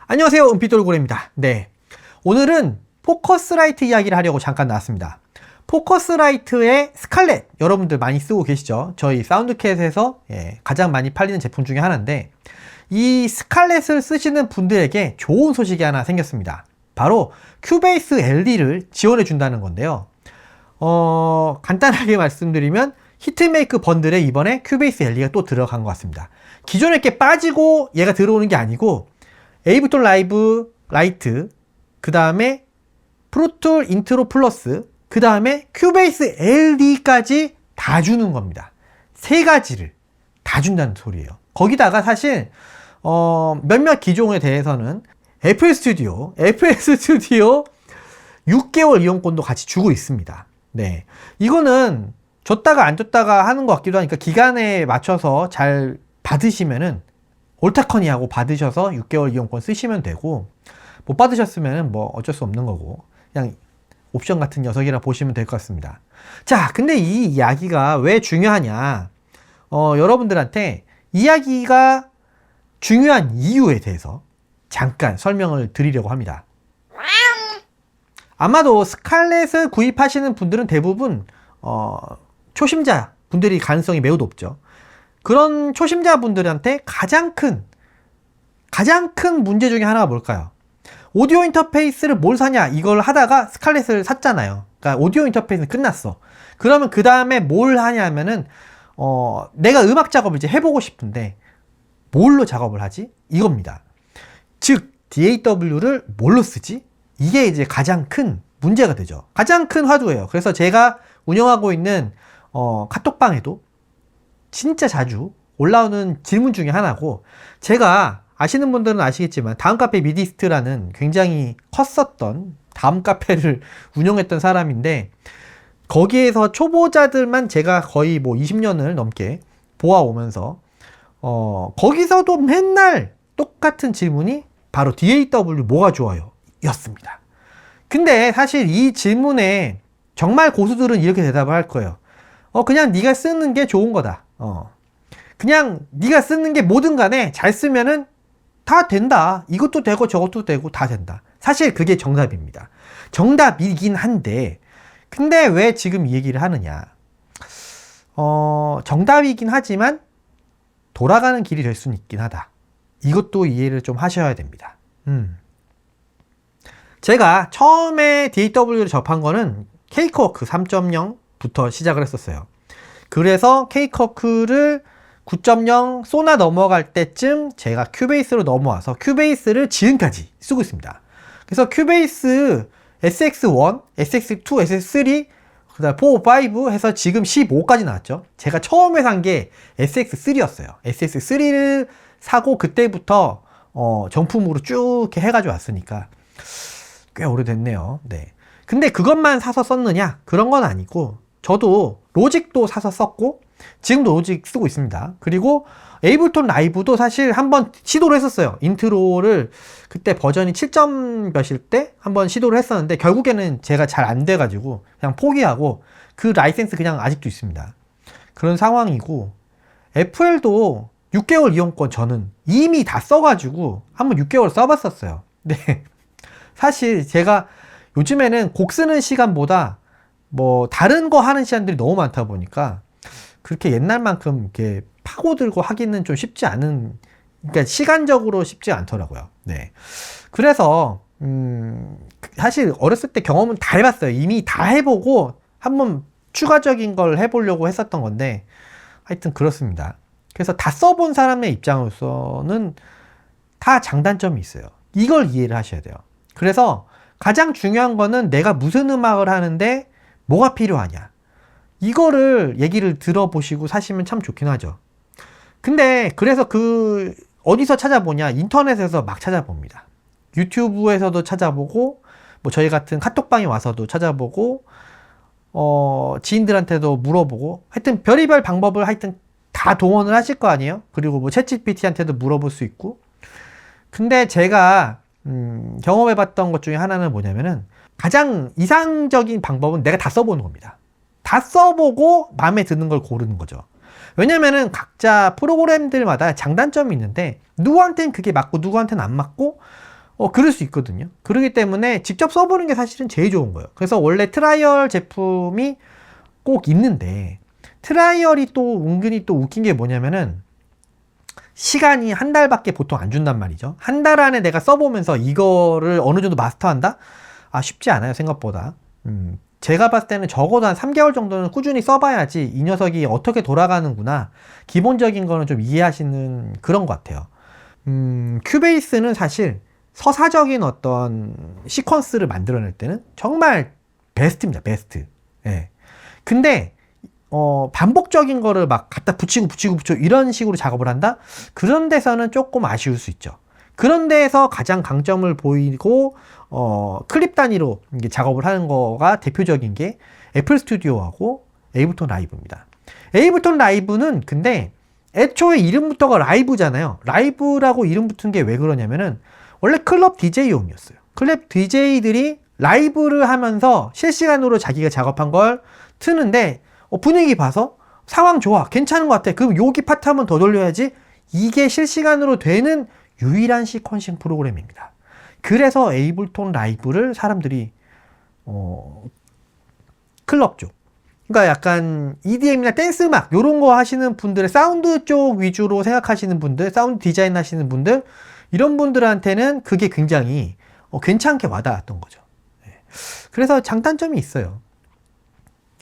안녕하세요, 은빛돌고래입니다. 네, 오늘은 포커스라이트 이야기를 하려고 잠깐 나왔습니다. 포커스라이트의 스칼렛, 여러분들 많이 쓰고 계시죠? 저희 사운드캣에서 가장 많이 팔리는 제품 중에 하나인데, 이 스칼렛을 쓰시는 분들에게 좋은 소식이 하나 생겼습니다. 바로 큐베이스 LE를 지원해 준다는 건데요. 간단하게 말씀드리면 히트메이크 번들에 이번에 큐베이스 LE가 또 들어간 것 같습니다. 기존에 게 빠지고 얘가 들어오는 게 아니고 에이브톨 라이브 라이트, 그 다음에 프로툴 인트로 플러스, 그 다음에 큐베이스 LE까지 다 주는 겁니다. 세 가지를 다 준다는 소리예요. 거기다가 사실 몇몇 기종에 대해서는 FL 스튜디오 6개월 이용권도 같이 주고 있습니다. 네, 이거는 줬다가 안 줬다가 하는 것 같기도 하니까 기간에 맞춰서 잘 받으시면은 올타커니 하고 받으셔서 6개월 이용권 쓰시면 되고, 못 받으셨으면 뭐 어쩔 수 없는 거고 그냥 옵션 같은 녀석이라 보시면 될 것 같습니다. 자, 근데 이 이야기가 왜 중요하냐, 여러분들한테 이야기가 중요한 이유에 대해서 잠깐 설명을 드리려고 합니다. 아마도 스칼렛을 구입하시는 분들은 대부분 초심자 분들이 가능성이 매우 높죠. 그런 초심자 분들한테 가장 큰 문제 중에 하나가 뭘까요? 오디오 인터페이스를 뭘 사냐, 이걸 하다가 스칼렛을 샀잖아요. 그러니까 오디오 인터페이스는 끝났어. 그러면 그 다음에 뭘 하냐면은 내가 음악 작업을 이제 해보고 싶은데 뭘로 작업을 하지? 이겁니다. 즉 DAW를 뭘로 쓰지? 이게 이제 가장 큰 문제가 되죠. 가장 큰 화두예요. 그래서 제가 운영하고 있는 카톡방에도 진짜 자주 올라오는 질문 중에 하나고, 제가 아시는 분들은 아시겠지만 다음 카페 미디스트라는 굉장히 컸었던 다음 카페를 운영했던 사람인데, 거기에서 초보자들만 제가 거의 뭐 20년을 넘게 보아오면서 거기서도 맨날 똑같은 질문이 바로 DAW 뭐가 좋아요? 였습니다. 근데 사실 이 질문에 정말 고수들은 이렇게 대답을 할 거예요. 그냥 네가 쓰는 게 좋은 거다. 그냥 네가 쓰는 게 뭐든 간에 잘 쓰면은 다 된다. 이것도 되고 저것도 되고 다 된다. 사실 그게 정답입니다. 정답이긴 한데, 근데 왜 지금 이 얘기를 하느냐. 정답이긴 하지만 돌아가는 길이 될 수는 있긴 하다. 이것도 이해를 좀 하셔야 됩니다. 제가 처음에 DAW를 접한 거는 케이크워크 3.0부터 시작을 했었어요. 그래서 케이크워크를 9.0 소나 넘어갈 때쯤 제가 큐베이스로 넘어와서 큐베이스를 지금까지 쓰고 있습니다. 그래서 큐베이스 SX1, SX2, SX3, 그 다음 4, 5 해서 지금 15까지 나왔죠. 제가 처음에 산 게 SX3였어요. SX3를 사고 그때부터 정품으로 쭉 이렇게 해가지고 왔으니까 꽤 오래됐네요. 네. 근데 그것만 사서 썼느냐? 그런 건 아니고, 저도 로직도 사서 썼고 지금도 로직 쓰고 있습니다. 그리고 에이블톤 라이브도 사실 한번 시도를 했었어요. 인트로를 그때 버전이 7점 몇일 때 한번 시도를 했었는데 결국에는 제가 잘 안 돼가지고 그냥 포기하고, 그 라이센스 그냥 아직도 있습니다. 그런 상황이고, FL도 6개월 이용권 저는 이미 다 써가지고 한번 6개월 써봤었어요. 네. 사실 제가 요즘에는 곡 쓰는 시간보다 뭐 다른 거 하는 시간들이 너무 많다 보니까 그렇게 옛날만큼 이렇게 파고들고 하기는 좀 쉽지 않은, 그러니까 시간적으로 쉽지 않더라고요. 네. 그래서 사실 어렸을 때 경험은 다 해봤어요. 이미 다 해보고 한번 추가적인 걸 해보려고 했었던 건데, 하여튼 그렇습니다. 그래서 다 써본 사람의 입장으로서는 다 장단점이 있어요. 이걸 이해를 하셔야 돼요. 그래서 가장 중요한 거는 내가 무슨 음악을 하는데 뭐가 필요하냐, 이거를 얘기를 들어보시고 사시면 참 좋긴 하죠. 근데 그래서 어디서 찾아보냐, 인터넷에서 막 찾아봅니다. 유튜브에서도 찾아보고, 뭐 저희 같은 카톡방에 와서도 찾아보고, 지인들한테도 물어보고, 하여튼 별의별 방법을 하여튼 다 동원을 하실 거 아니에요? 그리고 뭐 챗GPT한테도 물어볼 수 있고. 근데 제가 경험해봤던 것 중에 하나는 뭐냐면은, 가장 이상적인 방법은 내가 다 써보는 겁니다. 다 써보고 마음에 드는 걸 고르는 거죠. 왜냐면은 각자 프로그램들마다 장단점이 있는데, 누구한테는 그게 맞고 누구한테는 안 맞고, 그럴 수 있거든요. 그렇기 때문에 직접 써보는 게 사실은 제일 좋은 거예요. 그래서 원래 트라이얼 제품이 꼭 있는데, 트라이얼이 또 은근히 또 웃긴 게 뭐냐면은, 시간이 한 달밖에 보통 안 준단 말이죠. 한 달 안에 내가 써보면서 이거를 어느 정도 마스터한다? 쉽지 않아요, 생각보다. 제가 봤을 때는 적어도 한 3개월 정도는 꾸준히 써봐야지 이 녀석이 어떻게 돌아가는구나, 기본적인 거는 좀 이해하시는 그런 것 같아요. 큐베이스는 사실 서사적인 어떤 시퀀스를 만들어낼 때는 정말 베스트입니다, 베스트. 예. 근데 반복적인 거를 막 갖다 붙이고 이런 식으로 작업을 한다? 그런 데서는 조금 아쉬울 수 있죠. 그런 데에서 가장 강점을 보이고 클립 단위로 이게 작업을 하는 거가 대표적인 게 애플 스튜디오하고 에이블톤 라이브입니다. 에이블톤 라이브는 근데 애초에 이름부터가 라이브잖아요. 라이브라고 이름 붙은 게 왜 그러냐면은 원래 클럽 DJ용이었어요. 클럽 DJ들이 라이브를 하면서 실시간으로 자기가 작업한 걸 트는데 분위기 봐서 상황 좋아, 괜찮은 것 같아, 그럼 여기 파트 한번 더 돌려야지, 이게 실시간으로 되는 유일한 시퀀싱 프로그램입니다. 그래서 에이블톤 라이브를 사람들이 클럽 쪽, 그러니까 약간 EDM이나 댄스 음악 요런 거 하시는 분들의 사운드 쪽 위주로 생각하시는 분들, 사운드 디자인 하시는 분들, 이런 분들한테는 그게 굉장히 괜찮게 와닿았던 거죠. 그래서 장단점이 있어요.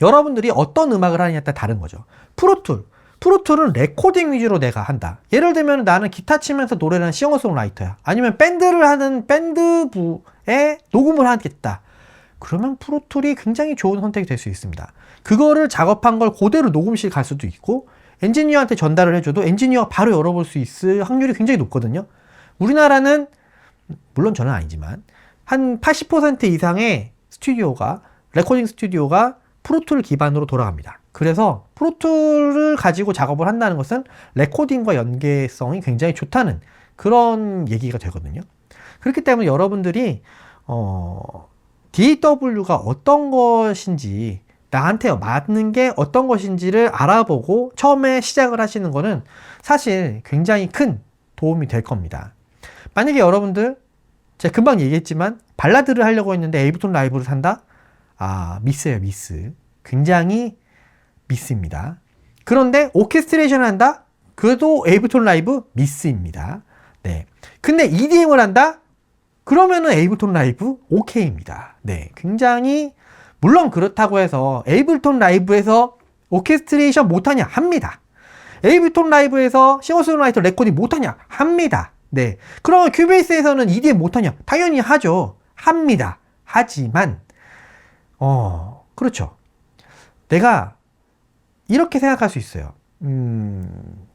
여러분들이 어떤 음악을 하느냐에 따라 다른 거죠. 프로툴은 레코딩 위주로 내가 한다. 예를 들면 나는 기타 치면서 노래를 하는 싱어송라이터야. 아니면 밴드를 하는 밴드부에 녹음을 하겠다. 그러면 프로툴이 굉장히 좋은 선택이 될 수 있습니다. 그거를 작업한 걸 그대로 녹음실 갈 수도 있고, 엔지니어한테 전달을 해줘도 엔지니어가 바로 열어볼 수 있을 확률이 굉장히 높거든요. 우리나라는, 물론 저는 아니지만, 한 80% 이상의 스튜디오가, 레코딩 스튜디오가 프로툴 기반으로 돌아갑니다. 그래서 프로툴을 가지고 작업을 한다는 것은 레코딩과 연계성이 굉장히 좋다는 그런 얘기가 되거든요. 그렇기 때문에 여러분들이 DAW가 어떤 것인지, 나한테 맞는 게 어떤 것인지를 알아보고 처음에 시작을 하시는 거는 사실 굉장히 큰 도움이 될 겁니다. 만약에 여러분들, 제가 금방 얘기했지만 발라드를 하려고 했는데 에이블톤 라이브를 산다? 미스예요, 미스. 굉장히 미스입니다. 그런데 오케스트레이션을 한다? 그래도 에이블톤 라이브 미스입니다. 네. 근데 EDM을 한다? 그러면은 에이블톤 라이브 오케이입니다. 네. 굉장히, 물론 그렇다고 해서 에이블톤 라이브에서 오케스트레이션 못하냐? 합니다. 에이블톤 라이브에서 싱어송라이터 레코딩 못하냐? 합니다. 네. 그러면 큐베이스에서는 EDM 못하냐? 당연히 하죠. 합니다. 하지만 그렇죠. 내가 이렇게 생각할 수 있어요.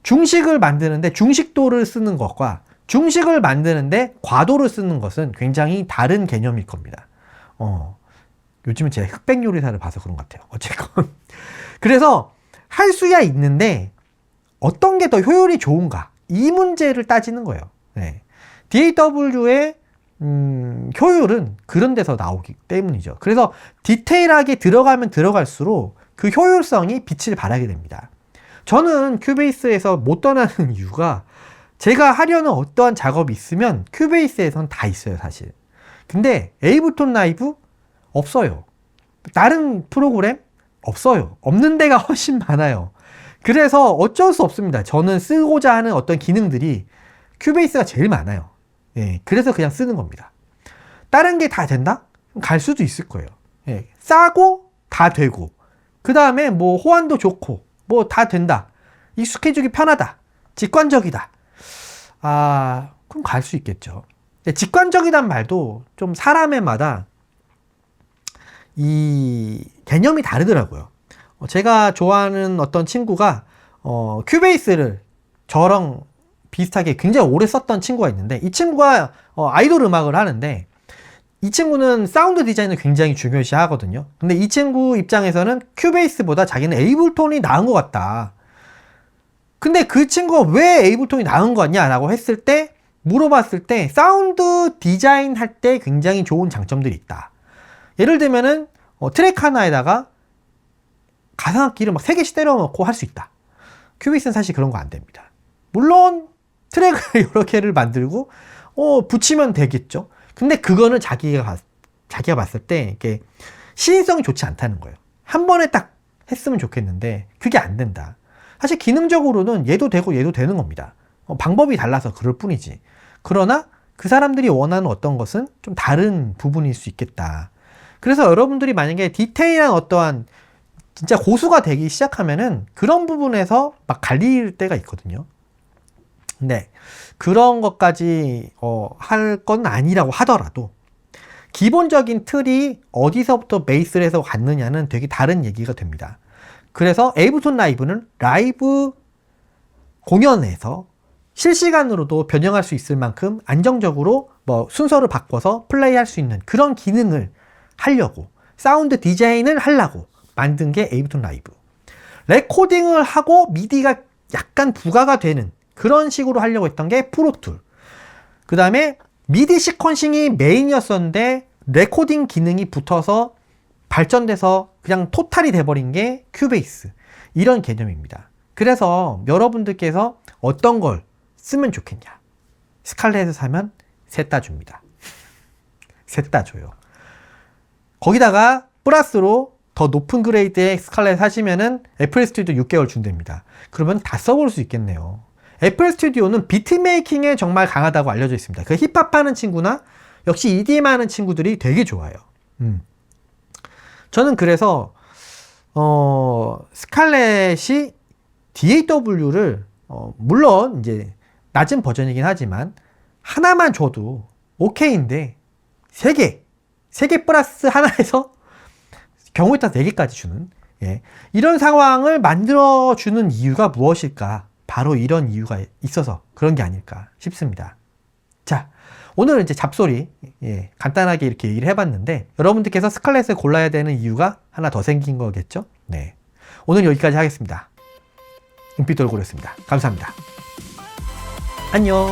중식을 만드는데 중식도를 쓰는 것과 중식을 만드는데 과도를 쓰는 것은 굉장히 다른 개념일 겁니다. 요즘은 제가 흑백 요리사를 봐서 그런 것 같아요. 어쨌건. 그래서 할 수야 있는데 어떤 게 더 효율이 좋은가? 이 문제를 따지는 거예요. 네. DAW의 효율은 그런 데서 나오기 때문이죠. 그래서 디테일하게 들어가면 들어갈수록 그 효율성이 빛을 발하게 됩니다. 저는 큐베이스에서 못 떠나는 이유가, 제가 하려는 어떠한 작업이 있으면 큐베이스에선 다 있어요, 사실. 근데 에이블톤 라이브 없어요. 다른 프로그램 없어요. 없는 데가 훨씬 많아요. 그래서 어쩔 수 없습니다. 저는 쓰고자 하는 어떤 기능들이 큐베이스가 제일 많아요. 예, 그래서 그냥 쓰는 겁니다. 다른 게 다 된다? 갈 수도 있을 거예요. 예, 싸고 다 되고, 그 다음에 뭐 호환도 좋고 뭐 다 된다, 익숙해지기 편하다, 직관적이다, 그럼 갈 수 있겠죠. 직관적이란 말도 좀 사람의마다 이 개념이 다르더라고요. 제가 좋아하는 어떤 친구가 큐베이스를 저랑 비슷하게 굉장히 오래 썼던 친구가 있는데, 이 친구가 아이돌 음악을 하는데, 이 친구는 사운드 디자인을 굉장히 중요시 하거든요. 근데 이 친구 입장에서는 큐베이스보다 자기는 에이블톤이 나은 것 같다. 근데 그 친구가 왜 에이블톤이 나은 것 같냐 라고 했을 때, 물어봤을 때 사운드 디자인 할 때 굉장히 좋은 장점들이 있다. 예를 들면은 트랙 하나에다가 가상악기를 막 3개씩 때려 넣고 할 수 있다. 큐베이스는 사실 그런 거 안 됩니다. 물론 트랙을 여러 개를 만들고 붙이면 되겠죠. 근데 그거는 자기가 봤을 때 이게 시인성이 좋지 않다는 거예요. 한 번에 딱 했으면 좋겠는데 그게 안 된다. 사실 기능적으로는 얘도 되고 얘도 되는 겁니다. 방법이 달라서 그럴 뿐이지. 그러나 그 사람들이 원하는 어떤 것은 좀 다른 부분일 수 있겠다. 그래서 여러분들이 만약에 디테일한 어떠한 진짜 고수가 되기 시작하면은 그런 부분에서 막 갈릴 때가 있거든요. 네. 그런 것까지 할 건 아니라고 하더라도 기본적인 틀이 어디서부터 베이스를 해서 갔느냐는 되게 다른 얘기가 됩니다. 그래서 에이블톤 라이브는 라이브 공연에서 실시간으로도 변형할 수 있을 만큼 안정적으로 뭐 순서를 바꿔서 플레이할 수 있는 그런 기능을 하려고, 사운드 디자인을 하려고 만든 게 에이블톤 라이브. 레코딩을 하고 미디가 약간 부가가 되는 그런 식으로 하려고 했던 게 프로툴. 그 다음에 미디 시퀀싱이 메인이었었는데 레코딩 기능이 붙어서 발전돼서 그냥 토탈이 돼버린 게 큐베이스. 이런 개념입니다. 그래서 여러분들께서 어떤 걸 쓰면 좋겠냐. 스칼렛을 사면 셋 다 줍니다. 셋 다 줘요. 거기다가 플러스로 더 높은 그레이드의 스칼렛 사시면은 애플 스튜디오 6개월 준답니다. 그러면 다 써볼 수 있겠네요. 애플 스튜디오는 비트메이킹에 정말 강하다고 알려져 있습니다. 그 힙합 하는 친구나 역시 EDM 하는 친구들이 되게 좋아요. 저는 그래서 스칼렛이 DAW를 물론 이제 낮은 버전이긴 하지만 하나만 줘도 오케이인데 3개 플러스 하나에서 경우에 따라 4개까지 주는 이런 상황을 만들어주는 이유가 무엇일까? 바로 이런 이유가 있어서 그런 게 아닐까 싶습니다. 자, 오늘은 이제 잡소리 간단하게 이렇게 얘기를 해봤는데 여러분들께서 스칼렛을 골라야 되는 이유가 하나 더 생긴 거겠죠? 네, 오늘 여기까지 하겠습니다. 은빛돌고래였습니다. 감사합니다. 안녕.